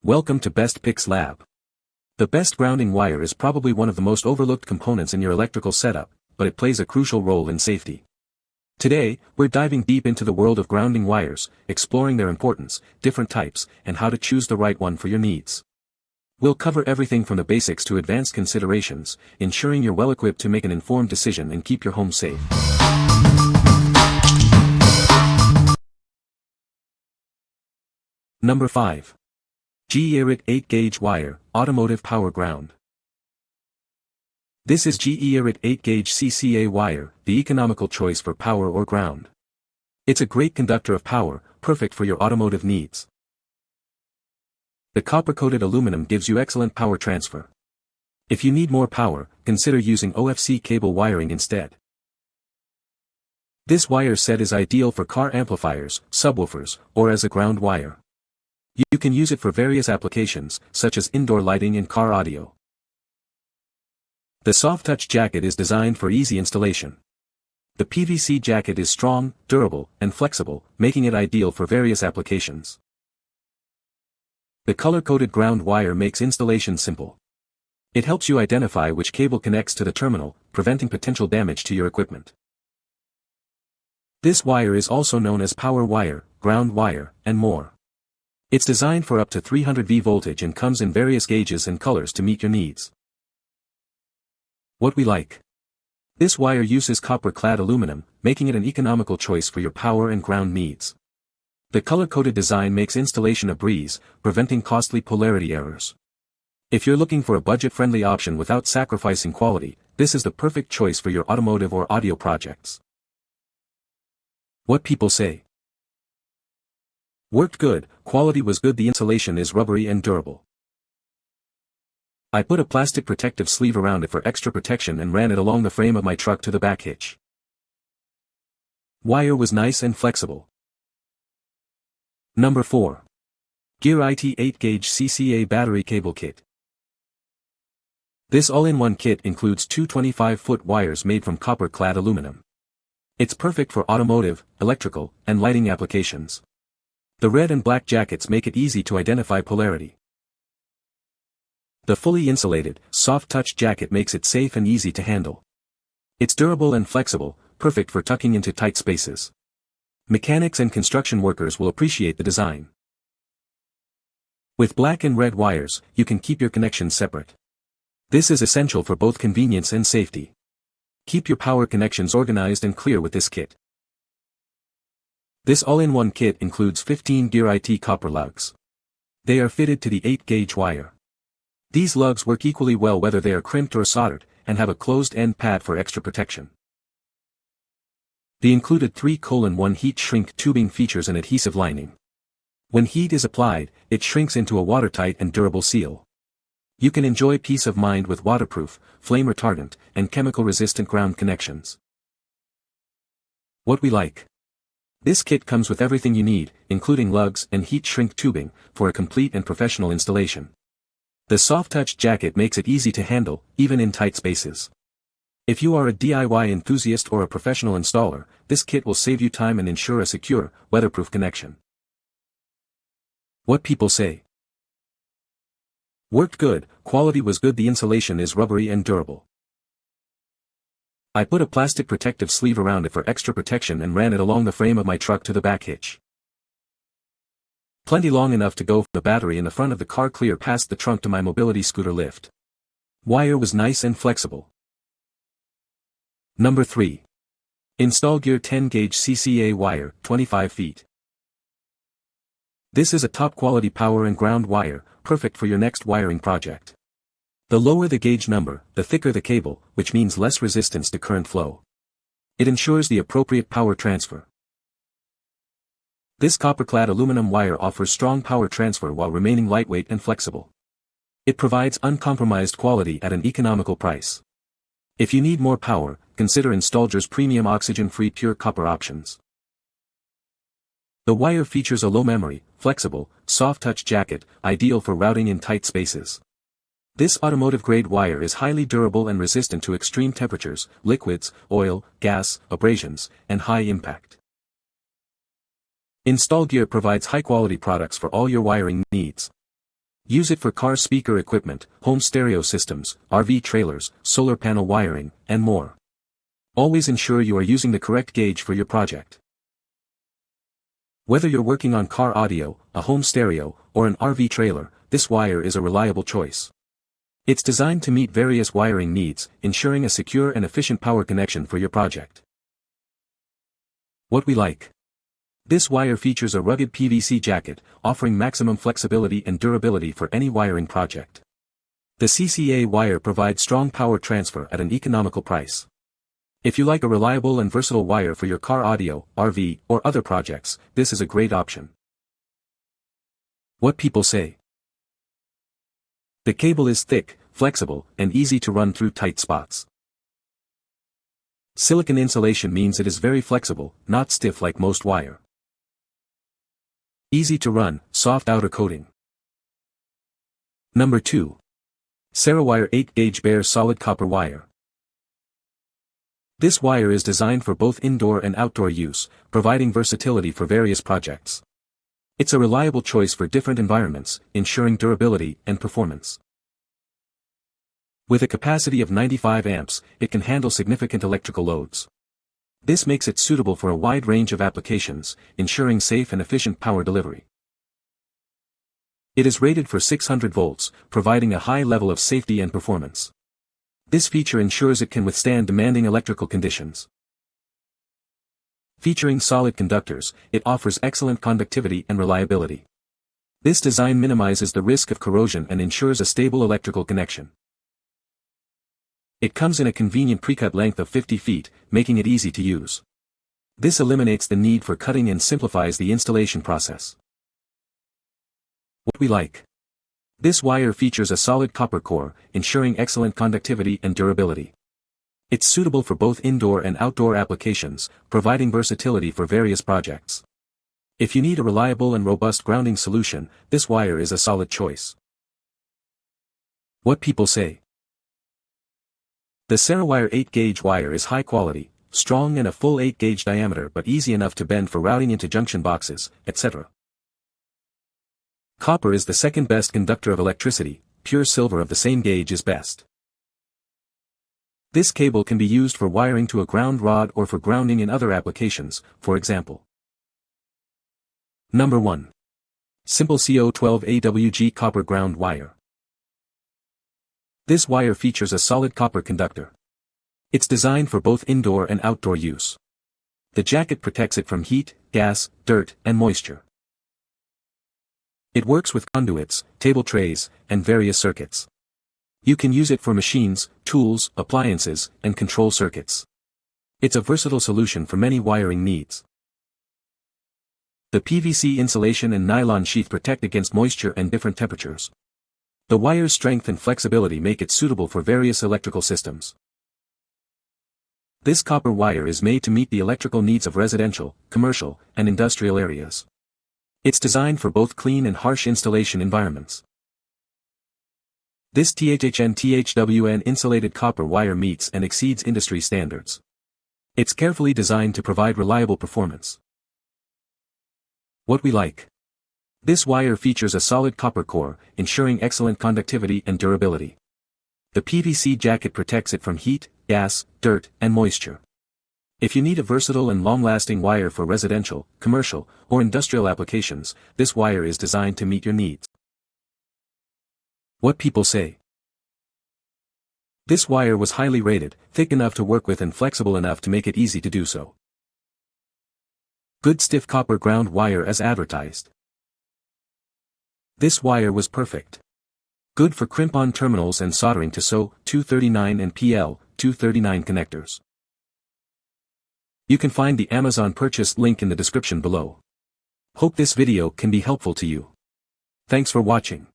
Welcome to Best Picks Lab. The best grounding wire is probably one of the most overlooked components in your electrical setup, but it plays a crucial role in safety. Today, we're diving deep into the world of grounding wires, exploring their importance, different types, and how to choose the right one for your needs. We'll cover everything from the basics to advanced considerations, ensuring you're well equipped to make an informed decision and keep your home safe. Number 5. GEARit 8-gauge wire, automotive power ground. This is GEARit 8-gauge CCA wire, the economical choice for power or ground. It's a great conductor of power, perfect for your automotive needs. The copper-coated aluminum gives you excellent power transfer. If you need more power, consider using OFC cable wiring instead. This wire set is ideal for car amplifiers, subwoofers, or as a ground wire. You can use it for various applications, such as indoor lighting and car audio. The soft touch jacket is designed for easy installation. The PVC jacket is strong, durable, and flexible, making it ideal for various applications. The color-coded ground wire makes installation simple. It helps you identify which cable connects to the terminal, preventing potential damage to your equipment. This wire is also known as power wire, ground wire, and more. It's designed for up to 300 V voltage and comes in various gauges and colors to meet your needs. What we like. This wire uses copper-clad aluminum, making it an economical choice for your power and ground needs. The color-coded design makes installation a breeze, preventing costly polarity errors. If you're looking for a budget-friendly option without sacrificing quality, this is the perfect choice for your automotive or audio projects. What people say. Worked good, quality was good, the insulation is rubbery and durable. I put a plastic protective sleeve around it for extra protection and ran it along the frame of my truck to the back hitch. Wire was nice and flexible. Number 4. GEARit 8-gauge CCA battery cable kit. This all-in-one kit includes two 25-foot wires made from copper-clad aluminum. It's perfect for automotive, electrical, and lighting applications. The red and black jackets make it easy to identify polarity. The fully insulated, soft-touch jacket makes it safe and easy to handle. It's durable and flexible, perfect for tucking into tight spaces. Mechanics and construction workers will appreciate the design. With black and red wires, you can keep your connections separate. This is essential for both convenience and safety. Keep your power connections organized and clear with this kit. This all-in-one kit includes 15 GEARit copper lugs. They are fitted to the 8-gauge wire. These lugs work equally well whether they are crimped or soldered, and have a closed-end pad for extra protection. The included 3:1 heat shrink tubing features an adhesive lining. When heat is applied, it shrinks into a watertight and durable seal. You can enjoy peace of mind with waterproof, flame retardant, and chemical-resistant ground connections. What we like. This kit comes with everything you need, including lugs and heat shrink tubing, for a complete and professional installation. The soft-touch jacket makes it easy to handle, even in tight spaces. If you are a DIY enthusiast or a professional installer, this kit will save you time and ensure a secure, weatherproof connection. What people say. Worked good, quality was good, the insulation is rubbery and durable. I put a plastic protective sleeve around it for extra protection and ran it along the frame of my truck to the back hitch. Plenty long enough to go from the battery in the front of the car clear past the trunk to my mobility scooter lift. Wire was nice and flexible. Number 3. InstallGear 10-gauge CCA wire, 25 feet. This is a top-quality power and ground wire, perfect for your next wiring project. The lower the gauge number, the thicker the cable, which means less resistance to current flow. It ensures the appropriate power transfer. This copper-clad aluminum wire offers strong power transfer while remaining lightweight and flexible. It provides uncompromised quality at an economical price. If you need more power, consider InstallGear's premium oxygen-free pure copper options. The wire features a low-memory, flexible, soft-touch jacket, ideal for routing in tight spaces. This automotive-grade wire is highly durable and resistant to extreme temperatures, liquids, oil, gas, abrasions, and high impact. InstallGear provides high-quality products for all your wiring needs. Use it for car speaker equipment, home stereo systems, RV trailers, solar panel wiring, and more. Always ensure you are using the correct gauge for your project. Whether you're working on car audio, a home stereo, or an RV trailer, this wire is a reliable choice. It's designed to meet various wiring needs, ensuring a secure and efficient power connection for your project. What we like. This wire features a rugged PVC jacket, offering maximum flexibility and durability for any wiring project. The CCA wire provides strong power transfer at an economical price. If you like a reliable and versatile wire for your car audio, RV, or other projects, this is a great option. What people say. The cable is thick, flexible, and easy to run through tight spots. Silicon insulation means it is very flexible, not stiff like most wire. Easy to run, soft outer coating. Number 2. Cerrowire 8-gauge bare solid copper wire. This wire is designed for both indoor and outdoor use, providing versatility for various projects. It's a reliable choice for different environments, ensuring durability and performance. With a capacity of 95 amps, it can handle significant electrical loads. This makes it suitable for a wide range of applications, ensuring safe and efficient power delivery. It is rated for 600 volts, providing a high level of safety and performance. This feature ensures it can withstand demanding electrical conditions. Featuring solid conductors, it offers excellent conductivity and reliability. This design minimizes the risk of corrosion and ensures a stable electrical connection. It comes in a convenient pre-cut length of 50 feet, making it easy to use. This eliminates the need for cutting and simplifies the installation process. What we like. This wire features a solid copper core, ensuring excellent conductivity and durability. It's suitable for both indoor and outdoor applications, providing versatility for various projects. If you need a reliable and robust grounding solution, this wire is a solid choice. What people say. The Cerrowire 8-gauge wire is high quality, strong and a full 8-gauge diameter but easy enough to bend for routing into junction boxes, etc. Copper is the second best conductor of electricity, pure silver of the same gauge is best. This cable can be used for wiring to a ground rod or for grounding in other applications, for example. Number 1. CIMPLE CO12AWG Copper Ground Wire. This wire features a solid copper conductor. It's designed for both indoor and outdoor use. The jacket protects it from heat, gas, dirt, and moisture. It works with conduits, table trays, and various circuits. You can use it for machines, tools, appliances, and control circuits. It's a versatile solution for many wiring needs. The PVC insulation and nylon sheath protect against moisture and different temperatures. The wire's strength and flexibility make it suitable for various electrical systems. This copper wire is made to meet the electrical needs of residential, commercial, and industrial areas. It's designed for both clean and harsh installation environments. This THN/THWN insulated copper wire meets and exceeds industry standards. It's carefully designed to provide reliable performance. What we like. This wire features a solid copper core, ensuring excellent conductivity and durability. The PVC jacket protects it from heat, gas, dirt, and moisture. If you need a versatile and long-lasting wire for residential, commercial, or industrial applications, this wire is designed to meet your needs. What people say. This wire was highly rated, thick enough to work with and flexible enough to make it easy to do so. Good stiff copper ground wire as advertised. This wire was perfect. Good for crimp-on terminals and soldering to SO239 and PL239 connectors. You can find the Amazon purchase link in the description below. Hope this video can be helpful to you. Thanks for watching.